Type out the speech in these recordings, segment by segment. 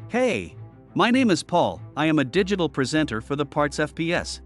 Hey, my name is Paul. I am a digital presenter for the PartsFPS.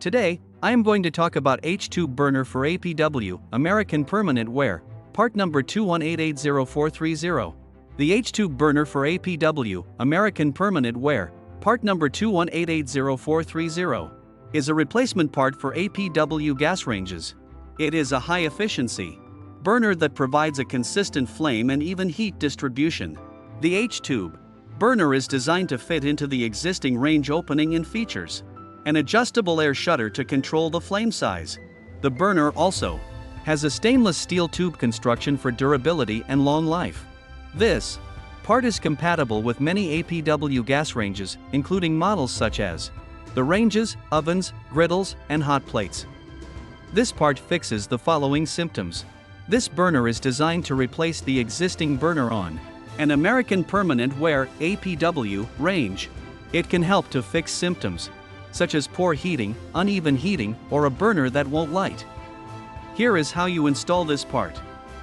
Today, I am going to talk about H-tube burner for APW, American Permanent Ware, part number 218800430. The H-tube burner for APW, American Permanent Ware, part number 218800430, is a replacement part for APW gas ranges. It is a high-efficiency burner that provides a consistent flame and even heat distribution. The H-tube burner is designed to fit into the existing range opening and features an adjustable air shutter to control the flame size. The burner also has a stainless steel tube construction for durability and long life. This part is compatible with many APW gas ranges, including models such as the ranges, ovens, griddles, and hot plates. This part fixes the following symptoms. This burner is designed to replace the existing burner on an American Permanent Ware APW range. It can help to fix symptoms such as poor heating, uneven heating, or a burner that won't light. Here is how you install this part.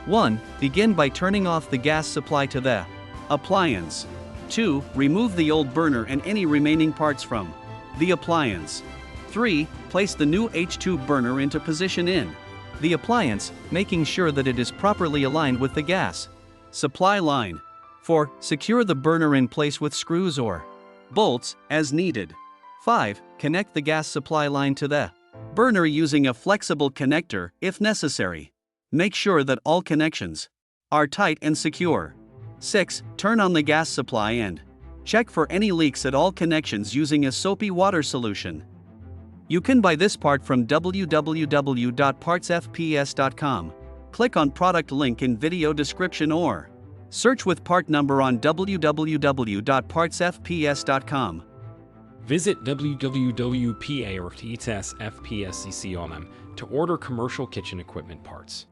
1. Begin by turning off the gas supply to the appliance. 2. Remove the old burner and any remaining parts from the appliance. 3. Place the new H-tube burner into position in the appliance, making sure that it is properly aligned with the gas supply line. 4. Secure the burner in place with screws or bolts, as needed. 5. Connect the gas supply line to the burner using a flexible connector, if necessary. Make sure that all connections are tight and secure. 6. Turn on the gas supply and check for any leaks at all connections using a soapy water solution. You can buy this part from www.partsfps.com. Click on product link in video description or search with part number on www.partsfps.com. Visit www.partsfps.com to order commercial kitchen equipment parts.